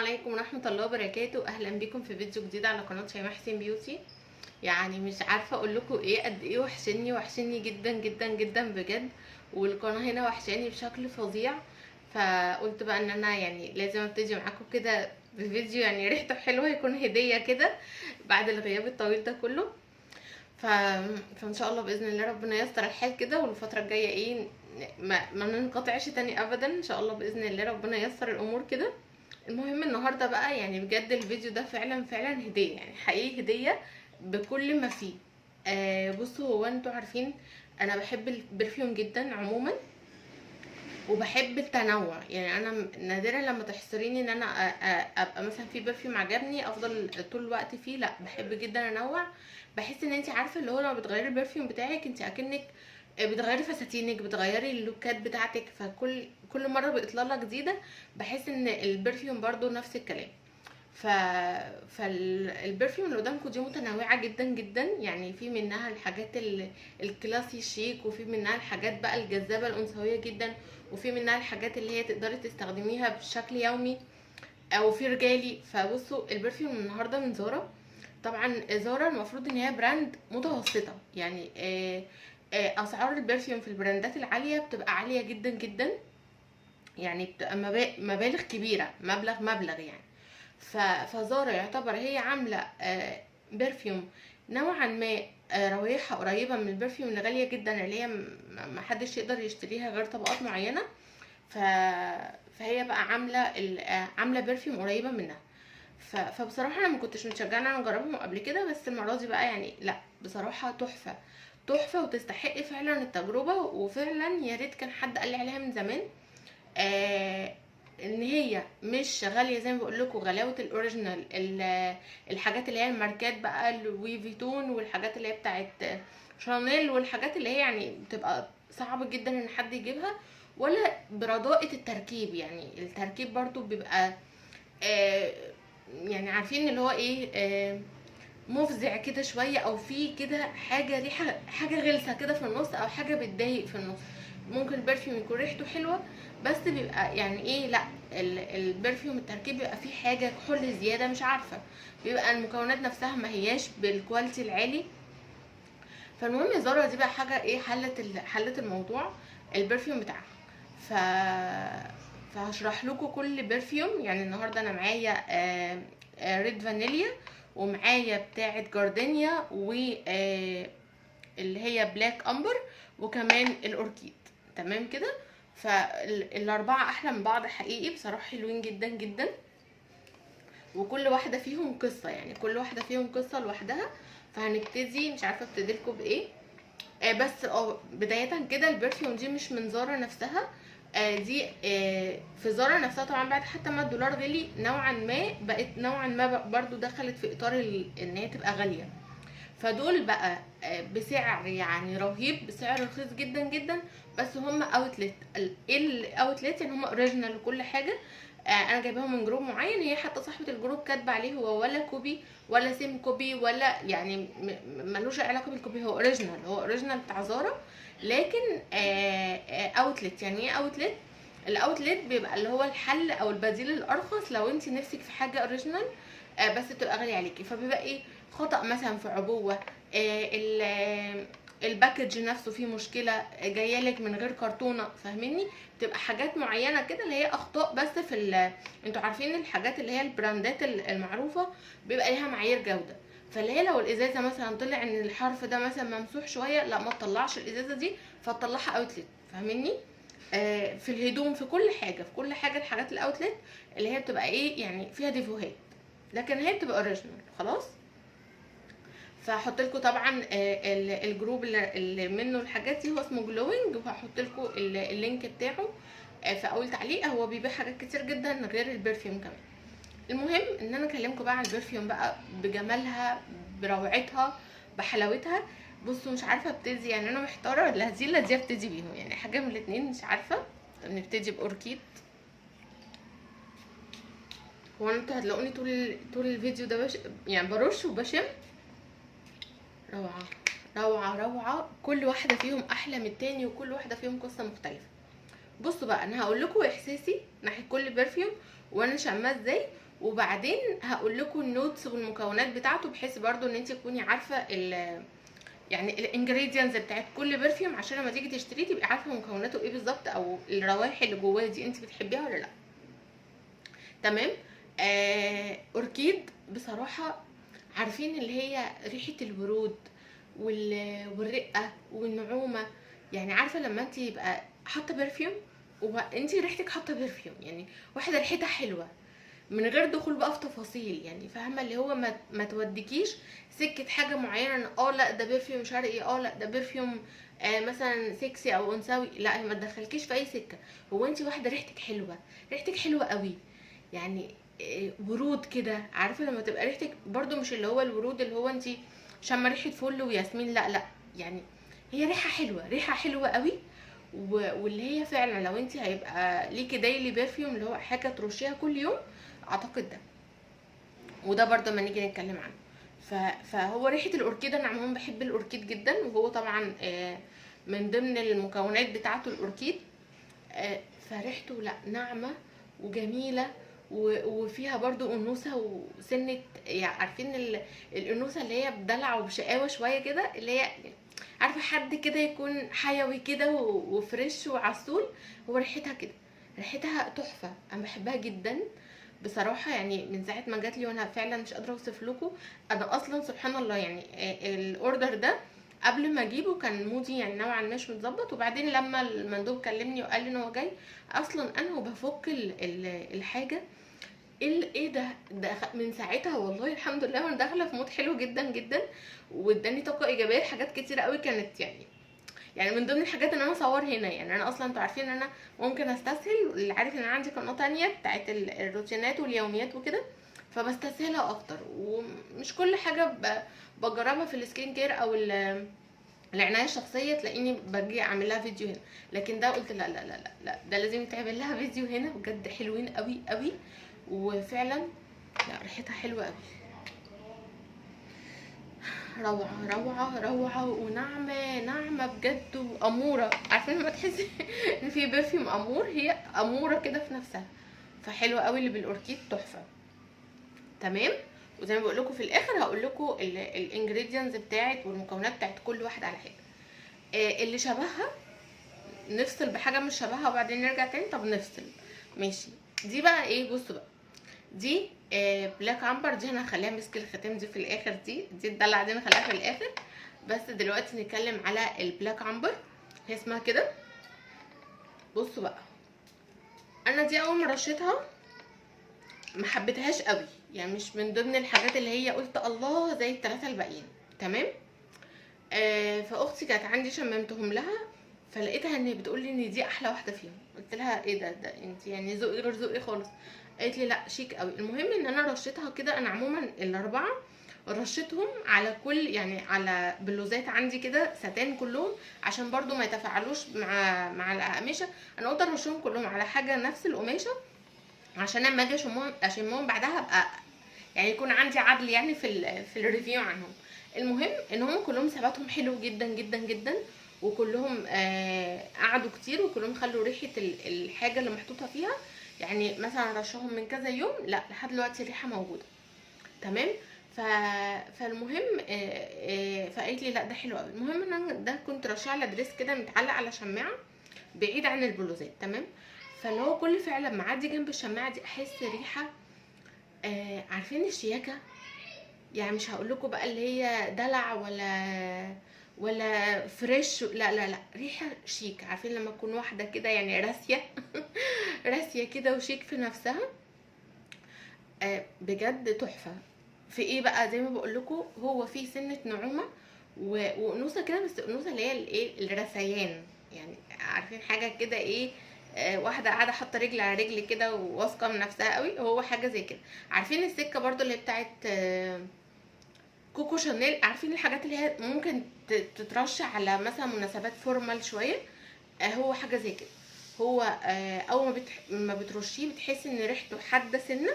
عليكم ورحمة الله وبركاته. اهلا بكم في فيديو جديد على قناة شيماء حسين بيوتي. يعني مش عارفة اقول لكم ايه قد ايه وحشني جدا جدا جدا بجد، والقناة هنا وحشاني بشكل فظيع. فقلت بقى ان انا يعني لازم ابتدي معاكم كده بفيديو يعني ريحته حلوة، يكون هدية كده بعد الغياب الطويل ده كله. ف... فان شاء الله باذن الله ربنا ييسر الحال كده، والفترة الجاية ايه ما ننقطعش تاني ابدا ان شاء الله باذن الله ربنا ييسر الامور كده. المهم النهارده بقى يعني بجد الفيديو ده فعلا هديه، يعني حقيقي هديه بكل ما فيه. بصوا، هو انتوا عارفين انا بحب البرفيوم جدا عموما، وبحب التنوع. يعني انا نادرا لما تحصريني ان انا ابقى مثلا في برفيوم عجبني افضل طول الوقت فيه، لا بحب جدا انوع. بحس ان انت عارفه اللي هو لما بتغيري البرفيوم بتاعك انت اكنك بتغيري فساتينك، بتغيري اللوكات بتاعتك، فكل مره باطلاله جديده. بحس ان البرفيوم برضو نفس الكلام. ف... فالبرفيوم اللي قدامكم دي متنوعه جدا جدا، يعني في منها الحاجات الكلاسي الشيك، وفي منها الحاجات بقى الجذابه الانثويه جدا، وفي منها الحاجات اللي هي تقدري تستخدميها بشكل يومي، او في رجالي. فبصوا البرفيوم النهارده من زارا. طبعا زارا المفروض ان هي براند متوسطه، يعني اسعار البرفيوم في البراندات العاليه بتبقى عاليه جدا جدا، يعني بتبقى مبالغ كبيره، مبلغ يعني. فزارا يعتبر هي عامله برفيوم نوعا ما روايحها قريبه من البرفيوم اللي غاليه جدا، اللي هي ما حدش يقدر يشتريها غير طبقات معينه. ف... فهي بقى عامله برفيوم قريبه منها. فبصراحه انا ما كنتش متشجعه ان انا اجربهم قبل كده، بس المره دي بقى يعني لا بصراحه تحفه تحفه، وتستحق فعلا التجربه. وفعلا يا ريت كان حد قال لي عليها من زمان. ان هي مش غاليه زي ما بقول لكم غلاوه الاوريجينال، الحاجات اللي هي الماركات بقى لوي فيتون، والحاجات اللي هي بتاعت شانيل، والحاجات اللي هي يعني بتبقى صعب جدا ان حد يجيبها، ولا برداءة التركيب. يعني التركيب برضو بيبقى يعني عارفين اللي هو ايه، مفزع كده شويه، او في كده حاجه ريحه، حاجه غلسه كده في النص، او حاجه بتضايق في النص. ممكن البرفيوم يكون ريحته حلوه بس بيبقى يعني ايه، لا البرفيوم التركيب بيبقى فيه حاجه كحول زياده، مش عارفه، بيبقى المكونات نفسها ما هياش بالكواليتي العالي. فالمهم زارا دي بقى حاجه ايه، حلت الموضوع البرفيوم بتاعها. ف فهشرح لكم كل برفيوم. يعني النهارده انا معايا ريد فانيليا، ومعايا بتاعه جاردينيا، و اللي هي بلاك امبر، وكمان الاوركيد. تمام كده. فالاربعه احلى من بعض حقيقي، بصراحه حلوين جدا جدا، وكل واحده فيهم قصه، يعني كل واحده فيهم قصه لوحدها. فهنبتدي، مش عارفه ابتدي لكم بايه. بس بدايه كده البرفيوم دي مش من زارا نفسها. دي في زارا نفسها طبعا بعد حتى ما الدولار غلي نوعا ما، بقت نوعا ما برضو دخلت في اطار ان هي تبقى غاليه. فدول بقى بسعر يعني رهيب، بسعر رخيص جدا جدا، بس هم اوتلت. الاوتلت يعني هم اوريجينال وكل حاجه. انا جايباهم من جروب معين، هي حتى صاحبه الجروب كاتبه عليه هو ولا كوبي ولا سيم كوبي، ولا يعني ملوش علاقه بالكوبي، هو اوريجينال بتاع زارا. لكن اوتلت. يعني ايه اوتلت؟ الاوتلت بيبقى اللي هو الحل او البديل الارخص لو انت نفسك في حاجه اوريجينال بس بتبقى غاليه عليكي. فبيبقى ايه، خطأ مثلا في عبوه، الباكج نفسه فيه مشكله، جايالك من غير كرتونه، فاهميني؟ بتبقى حاجات معينه كده اللي هي اخطاء بس في انتوا عارفين الحاجات اللي هي البراندات المعروفه بيبقى ليها معايير جوده. فاللي هي لو الازازه مثلا طلع ان الحرف ده مثلا ممسوح شويه، لا ما تطلعش الازازه دي، فتطلعها اوتلت، فاهميني؟ في الهدوم، في كل حاجه الحاجات الاوتلت اللي هي بتبقى ايه يعني فيها ديفوهات، لكن هي بتبقى اوريجينال خلاص. فهحط لكم طبعا الجروب اللي منه الحاجات دي هو اسمه جلوينج، وهحط لكم اللينك بتاعه في اول تعليق. هو بيبيع حاجات كتير جدا غير البرفيوم كمان. المهم ان انا اكلمكم بقى عن البرفيوم بقى بجمالها، بروعتها، بحلاوتها. بصوا مش عارفه ابتدي، يعني انا محتاره لا دي ابتدي بيهم، يعني حاجه من الاثنين مش عارفه. طب نبتدي باوركيد. هو انتوا هتلاقوني طول الفيديو ده يعني برش وبشم. روعه روعه، كل واحده فيهم احلى من التاني، وكل واحده فيهم قصه مختلفه. بصوا بقى انا هقول لكم احساسي ناحيه كل برفيوم وانا شاماه ازاي، وبعدين هقول لكم النوتس والمكونات بتاعته، بحيث برضو ان انت تكوني عارفه يعني الانجريدينتس بتاعت كل برفيوم، عشان لما تيجي تشتريه تبقي عارفه مكوناته ايه بالظبط، او الروائح اللي جواه دي انت بتحبيها ولا لا. تمام. اوركيد بصراحه، عارفين اللي هي ريحه الورود والرقه والنعومه. يعني عارفه لما انت يبقى حاطه برفيوم وانت ريحتك حاطه برفيوم، يعني واحده ريحتها حلوه من غير دخول بقى في تفاصيل، يعني فاهمه اللي هو ما توديكيش سكه حاجه معينه، لا ده برفيوم شرقي، لا ده برفيوم مثلا سكسي او انثوي، لا هي ما تدخلكيش في اي سكه. هو انت واحده ريحتك حلوه، ريحتك حلوه قوي، يعني ورود كده. عارفه لما تبقى ريحتك برضو مش اللي هو الورود اللي هو انت شامه ريحه فل وياسمين، لا لا، يعني هي ريحه حلوه، ريحه حلوه قوي. واللي هي فعلا لو انت هيبقى ليكي دايلي برفيوم اللي هو حاجه ترشيها كل يوم، اعتقد ده. وده برضه ما نيجي نتكلم عنه. فهو ريحه الاوركيد، انا عموما بحب الاوركيد جدا، وهو طبعا من ضمن المكونات بتاعته الاوركيد. فريحته لا ناعمه وجميله، وفيها برضو انوثه وسنه، يعني عارفين الانوثه اللي هي بدلع وبشقاوه شويه كده، اللي هي عارفه حد كده يكون حيوي كده وفريش وعسول. هو ريحتها كده، ريحتها تحفه، انا بحبها جدا بصراحه. يعني من ساعه ما جات لي وانا فعلا مش قادره اوصف لكم. انا اصلا سبحان الله يعني الاوردر ده قبل ما اجيبه كان مودي يعني نوعا ما مش متظبط، وبعدين لما المندوب كلمني وقال لي ان هو جاي، اصلا انا وبفك الحاجه، ايه ده من ساعتها والله الحمد لله وانا داخله في مود حلو جدا جدا، واداني طاقه ايجابيه لحاجات كتيره قوي كانت يعني من ضمن الحاجات ان انا اصور هنا. يعني انا اصلا انتوا عارفين ان انا ممكن استسهل، اللي عارف ان انا عندي قناه تانية بتاعت الروتينات واليوميات وكده، فبستسهلها اكتر، ومش كل حاجه بجربها في السكين كير او العنايه الشخصيه تلاقيني باجي اعمل لها فيديو هنا. لكن ده قلت لا لا لا لا, لا ده لازم يتعمل لها فيديو هنا، بجد حلوين قوي قوي، وفعلا لا ريحتها حلوه قوي، روعه روعه روعه، وناعمه ناعمه بجد، واموره. عارفين لما تحسي ان في برفيوم امور، هي اموره كده في نفسها. فحلوه قوي اللي بالاوركيد، تحفه. تمام. وزي ما بقول لكم في الاخر هقول لكم الانجريدينتس بتاعت والمكونات بتاعت كل واحد على حاجه. اللي شبهها نفصل بحاجه مش شبهها وبعدين نرجع تاني. طب نفصل ماشي. دي بقى ايه؟ بصوا بقى، دي بلاك عنبر، دي انا هخليها مسك الختام دي في الاخر، دي الدلع دي انا هخليها في الاخر. بس دلوقتي نتكلم على البلاك عنبر، هي اسمها كده. بصوا بقى، انا دي اول ما رشيتها ما حبيتهاش قوي، يعني مش من ضمن الحاجات اللي هي قلت الله زي الثلاثه الباقيين. تمام. فاختي كانت عندي شممتهم لها، فلقيتها ان بتقول لي ان دي احلى واحده فيهم. قلت لها ايه ده انت يعني ذوقي غير ذوقي خالص. قالت لي لا شيك قوي. المهم ان انا رشيتها كده، انا عموما الاربعه رشيتهم على كل، يعني على بلوزات عندي كده ستان كلهم، عشان برضو ما يتفاعلوش مع الاقمشه. انا قلت ارشهم كلهم على حاجه نفس القماشه، عشان لما اجي اشمهم بعدها ابقى يعني يكون عندي عدل يعني في الريفيو عنهم. المهم ان هم كلهم ثباتهم حلو جدا جدا جدا، وكلهم قعدوا كتير، وكلهم خلوا ريحه الحاجه اللي محطوطه فيها، يعني مثلا رشهم من كذا يوم، لا لحد دلوقتي الريحه موجوده. تمام. فالمهم فقالت لي لا ده حلو قوي. المهم ان انا ده كنت رشاه على دريس كده متعلق على شماعه بعيد عن البلوزات. تمام. فاللي هو كل فعلا لما اعدي جنب الشماعه دي احس ريحه، عارفين الشياكه؟ يعني مش هقول لكم بقى اللي هي دلع ولا فريش، لا لا لا، ريحه شيك. عارفين لما تكون واحده كده يعني راسيه راسيه كده وشيك في نفسها. بجد تحفه. في ايه بقى؟ زي ما بقول لكم هو فيه سنه نعومه وانوثه كده، بس انوثه اللي هي الايه الرثيان. يعني عارفين حاجه كده ايه؟ واحده قاعده حاطه رجل على رجل كده وواثقه من نفسها قوي، هو حاجه زي كده. عارفين السكه برضو اللي بتاعت كوكو شانيل؟ عارفين الحاجات اللي هي ممكن تترش على مثلا مناسبات فورمال شويه؟ هو حاجه زي كده. هو اول ما بترشيه بتحسي ان ريحته حاده سنه،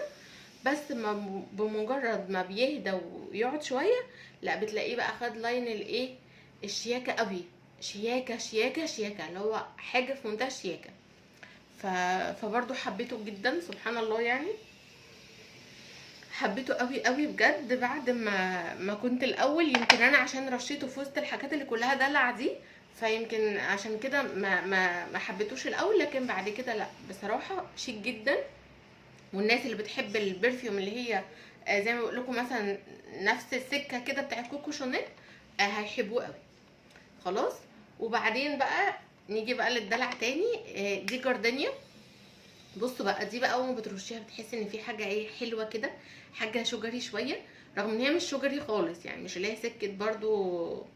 بس ما بمجرد ما بيهدى ويقعد شويه، لا بتلاقيه بقى خد لاين الايه الشياكه قوي، شياكه شياكه شياكه، اللي هو حاجه في منتهى الشياكه. فبرضه حبيته جدا سبحان الله يعني. حبيته قوي قوي بجد، بعد ما كنت الاول يمكن انا عشان رشيته في وسط الحاجات اللي كلها دلع دي، فيمكن عشان كده ما حبيتوش الاول، لكن بعد كده لا بصراحه شيك جدا. والناس اللي بتحب البرفيوم اللي هي زي ما بقول لكم مثلا نفس السكه كده بتاعت كوكو شانيل هيحبوه قوي. خلاص. وبعدين بقى نيجي بقى للدلع تاني. دي جاردينيا. بصوا بقى دي بقى اول ما بترشيها بتحس ان في حاجه ايه حلوه كده، حاجه شجري شويه، رغم ان هي مش شجري خالص، يعني مش اللي هي سكه برضو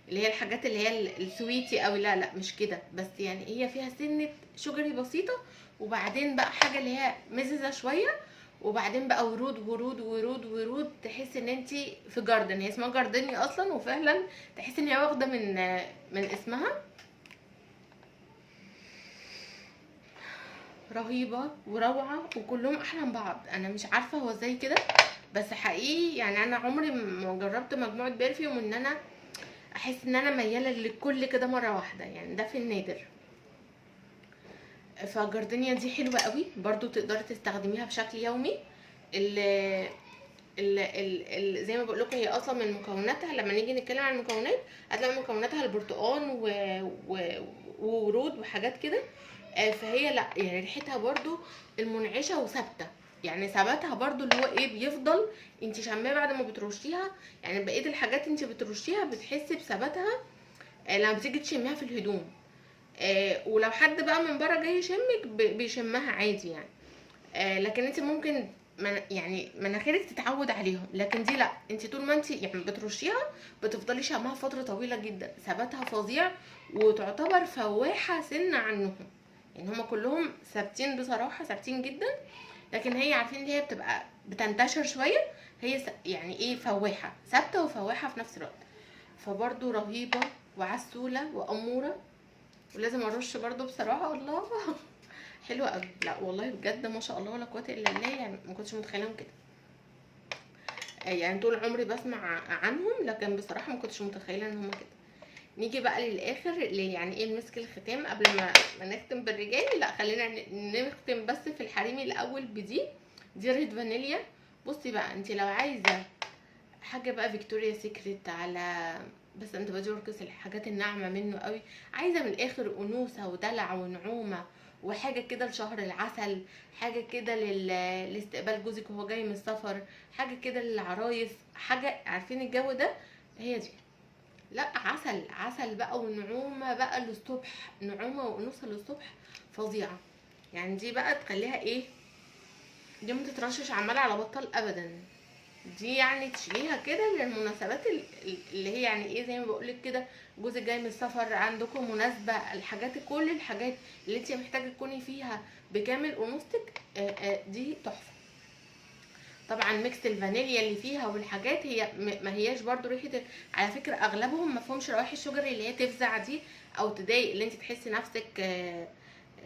اللي هي الحاجات اللي هي السويتي قوي، لا لا مش كده، بس يعني هي فيها سنه شجري بسيطه، وبعدين بقى حاجه اللي هي مززه شويه، وبعدين بقى ورود ورود ورود ورود، تحس ان انت في جاردن. هي اسمها جارديني اصلا، وفعلا تحس ان هي واخده من اسمها. رهيبه وروعه وكلهم احلى من بعض. انا مش عارفه هو ازاي كده، بس حقيقي يعني انا عمري ما جربت مجموعه برفيوم ان انا احس ان انا مياله للكل كده مره واحده، يعني ده في النادر. فجاردينيا دي حلوه قوي برضو، تقدري تستخدميها بشكل يومي. ال زي ما بقول لكم هي اصلا من مكوناتها، لما نيجي نتكلم عن المكونات هتلاقي مكوناتها البرتقال و... وورود وحاجات كده. فهي لا يعني ريحتها برضو المنعشه وثابته، يعني ثباتها برضو اللي هو ايه بيفضل انت شماه بعد ما بترشيها. يعني بقيه الحاجات انت بترشيها بتحسي بثباتها لما بتيجي تشميها في الهدوم. ولو حد بقى من بره جاي يشمك بيشمها عادي يعني. لكن انت ممكن يعني مناخيرك تتعود عليهم، لكن دي لا، انت طول ما انت يعني بترشيها بتفضلي شمها فتره طويله جدا، ثباتها فظيع، وتعتبر فواحه سن عنهم. يعني هما كلهم ثابتين بصراحه، ثابتين جدا، لكن هي عارفين ان هي بتبقى بتنتشر شويه. هي يعني ايه فواحه ثابته وفواحه في نفس الوقت. فبرضو رهيبه وعسوله واموره. ولازم ارش برضو بصراحه الله حلوه قوي. لا والله بجد ما شاء الله ولا قوه الا بالله، يعني ما كنتش متخيلهم كده. يعني طول عمري بسمع عنهم، لكن بصراحه ما كنتش متخيله ان هم كده. نيجي بقى للاخر اللي يعني ايه المسك الختام قبل ما نختم بالرجالي. لا خلينا نختم بس في الحريمي الاول دي ريد فانيليا. بصي بقى انت لو عايزه حاجه بقى فيكتوريا سيكريت على بس انت بادوركس الحاجات الناعمه منه قوي، عايزه من الاخر انوثه ودلع ونعومه وحاجه كده لشهر العسل، حاجه كده لاستقبال جوزك وهو جاي من السفر، حاجه كده للعرايس، حاجه عارفين الجو ده، هي دي. لا عسل عسل بقى ونعومه بقى للصبح، نعومه وانوثه للصبح فظيعه. يعني دي بقى تخليها ايه، دي ما تترشش عماله على بطال ابدا. دي يعني تشيليها كده للمناسبات اللي هي يعني ايه زي ما بقولك كده، جوزك جاي من السفر، عندكم مناسبه، الحاجات كل الحاجات اللي انت محتاجه تكوني فيها بكامل انوثتك دي تحفه. طبعا ميكس الفانيليا اللي فيها والحاجات هي ما هياش برضو ريحه على فكره اغلبهم ما فيهمش روائح الشجر اللي هي تفزع دي او تضايق، اللي انت تحسي نفسك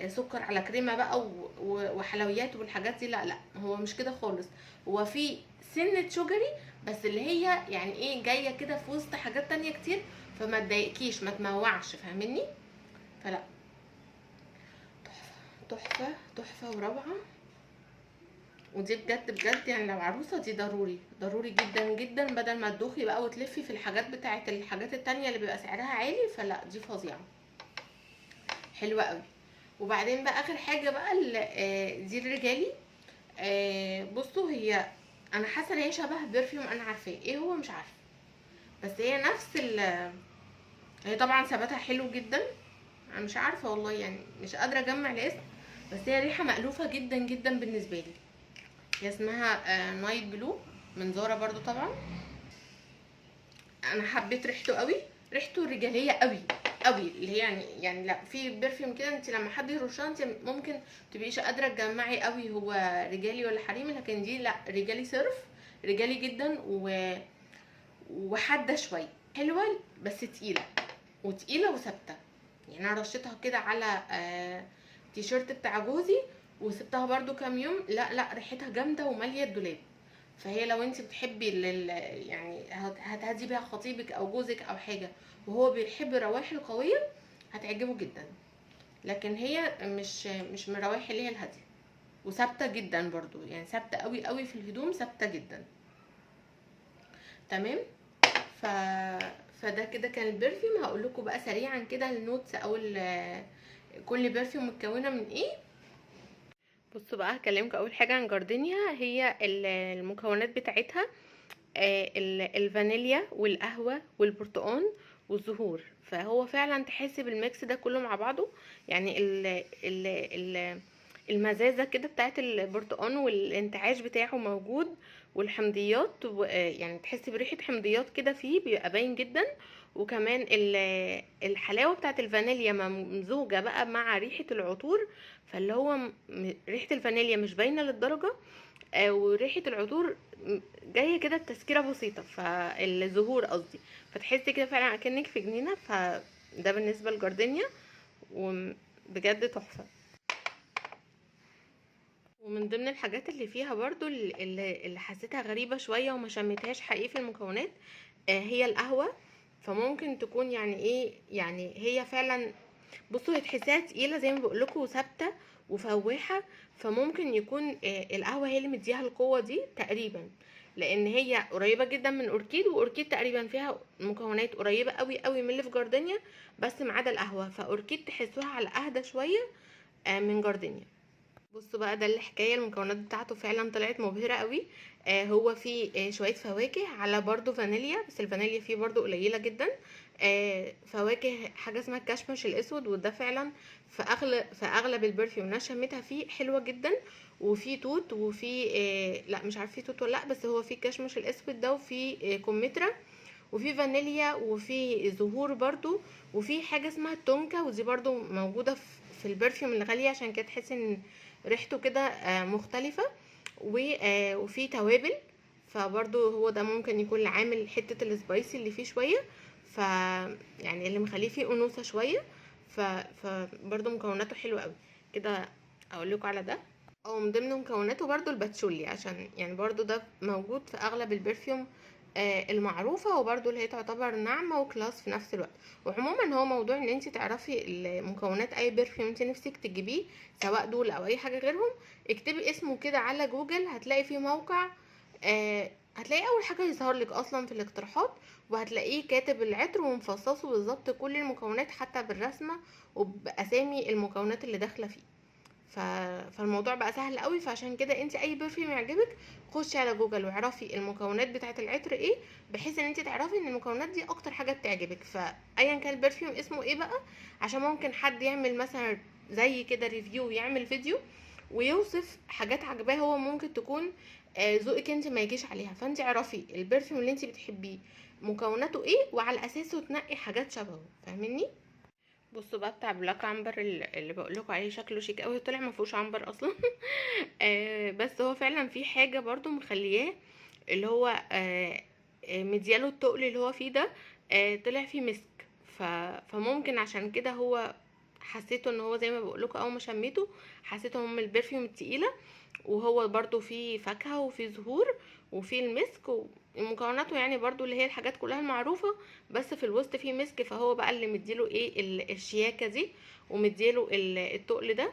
سكر على كريمه بقى وحلويات والحاجات دي، لا لا هو مش كده خالص. هو في سنه شجري بس اللي هي يعني ايه جايه كده في وسط حاجات تانية كتير، فما تضايقكيش ما تموعش، فاهمني؟ فلا تحفه تحفه وروعه. ودي بجد بجد يعني لو عروسه دي ضروري ضروري جدا جدا، بدل ما تدوخي بقى وتلفي في الحاجات بتاعه الحاجات التانية اللي بيبقى سعرها عالي، فلا دي فظيعه حلوه قوي. وبعدين بقى اخر حاجه بقى دي الرجالي. بصوا هي انا حاسه ان هي شبه برفيوم انا عارفاه ايه هو مش عارفه، بس هي نفس هي طبعا ثباتها حلو جدا. انا مش عارفه والله يعني مش قادره اجمع الاسم، بس هي ريحه مألوفه جدا جدا بالنسبه لي. هي اسمها نايت بلو من زارا برضو طبعا. انا حبيت ريحته قوي، ريحته رجاليه قوي قوي، اللي هي يعني لا في برفيوم كده انت لما حد يرشها انت ممكن تبقيش قادره تجمعي قوي هو رجالي ولا حريمي، لكن دي لا رجالي صرف، رجالي جدا وحاده شويه حلوه بس تقيله، وتقيله وثابته. يعني انا رشيتها كده على تيشيرت بتاع جوزي وسبتها برده كام يوم، لا لا ريحتها جامده وماليه الدولاب. فهي لو انت بتحبي يعني هتهدي بيها خطيبك او جوزك او حاجه وهو بيحب الروائح القويه هتعجبه جدا، لكن هي مش من الروائح اللي هي الهاديه. وثابته جدا برضو، يعني ثابته قوي قوي في الهدوم، ثابته جدا. تمام. ف فده كده كان البرفيوم. هقول لكم بقى سريعا كده النوتس او كل برفيوم متكونه من ايه. بصوا بقى، هكلمكم اول حاجه عن جاردينيا. هي المكونات بتاعتها الفانيليا والقهوه والبرتقال والزهور. فهو فعلا تحس بالميكس ده كله مع بعضه، يعني ال المزازه كده بتاعت البرتقال والانتعاش بتاعه موجود، والحمضيات يعني تحسي بريحه حمضيات كده فيه، بيبقى باين جدا. وكمان الحلاوه بتاعت الفانيليا ممزوجه بقى مع ريحه العطور، فاللي هو ريحه الفانيليا مش باينه للدرجه، وريحه العطور جايه كده بتسكيره بسيطه، فالزهور قصدي، فتحسي كده فعلا اكنك في جنينه. فده بالنسبه لجاردينيا، وبجد تحفه. ومن ضمن الحاجات اللي فيها برضو اللي حسيتها غريبه شويه وما شميتهاش حقيقي في المكونات، هي القهوه. فممكن تكون يعني ايه، يعني هي فعلا، بصوا هي تحسيها تقيله زي ما بقول لكم، وثابته وفواحه. فممكن يكون القهوه هي اللي مديها القوه دي تقريبا، لان هي قريبه جدا من اوركيد، واوركيد تقريبا فيها مكونات قريبه قوي قوي من اللي في جاردينيا، بس ما عدا القهوه. فاوركيد تحسوها على اهدى شويه من جاردينيا. بصوا بقى، ده الحكايه، المكونات بتاعته فعلا طلعت مبهره قوي. هو فيه شويه فواكه على برضو فانيليا، بس الفانيليا فيه برضو قليله جدا. فواكه، حاجه اسمها الكشمش الاسود، وده فعلا في اغلب البرفيوم انا شميتها فيه حلوه جدا. وفي توت، وفي لا مش عارفه في توت ولا لا، بس هو في كشمش الاسود ده، وفي كمثرى، وفي فانيليا، وفي زهور برضو، وفي حاجه اسمها التونكا، ودي برضو موجوده في البرفيوم الغاليه، عشان كده تحس ان ريحته كده مختلفه. وفي توابل، فبرضو هو ده ممكن يكون اللي عامل حته السبايسي اللي فيه شويه، ف يعني اللي مخليه فيه انوثه شويه. فبرضو مكوناته حلوه قوي كده. اقول لكم على ده، او من ضمن مكوناته برضو الباتشولي، عشان يعني برضو ده موجود في اغلب البرفيوم المعروفه، وبرضو اللي هي تعتبر ناعمه وكلاس في نفس الوقت. وعموما هو موضوع ان انت تعرفي المكونات اي برفيوم انت نفسك تجيبيه، سواء دول او اي حاجه غيرهم، اكتبي اسمه كده على جوجل، هتلاقي فيه موقع، هتلاقي اول حاجه يظهر لك اصلا في الاقتراحات، وهتلاقيه كاتب العطر ومفصصه بالظبط كل المكونات حتى بالرسمه وباسامي المكونات اللي داخله فيه. فالموضوع بقى سهل قوي. فعشان كده انت اي برفيوم يعجبك خشي على جوجل واعرفي المكونات بتاعه العطر ايه، بحيث ان انت تعرفي ان المكونات دي اكتر حاجه بتعجبك، فايا كان البرفيوم اسمه ايه بقى، عشان ممكن حد يعمل مثلا زي كده ريفيو، يعمل فيديو ويوصف حاجات عجباه هو، ممكن تكون ذوقك انت ما يجيش عليها. فانت اعرفي البرفيوم اللي انت بتحبيه مكوناته ايه، وعلى اساسه تنقي حاجات شبهه. فاهميني؟ بصوا بقى، بتاع بلاك عنبر اللي بقول لكم عليه شكله شيك قوي، طلع ما فيهوش عنبر اصلا. بس هو فعلا في حاجه برضو مخلياه، اللي هو مدياله التقل اللي هو فيه ده، طلع فيه مسك. فممكن عشان كده هو حسيته ان هو زي ما بقول لكم، اول ما شميته حسيته من البرفيوم التقيله. وهو برضو فيه فاكهه وفيه زهور وفيه المسك ومكوناته، يعني برضو اللي هي الحاجات كلها المعروفه، بس في الوسط فيه مسك، فهو بقى اللي مديله ايه الشياكه دي، ومديله التقل ده.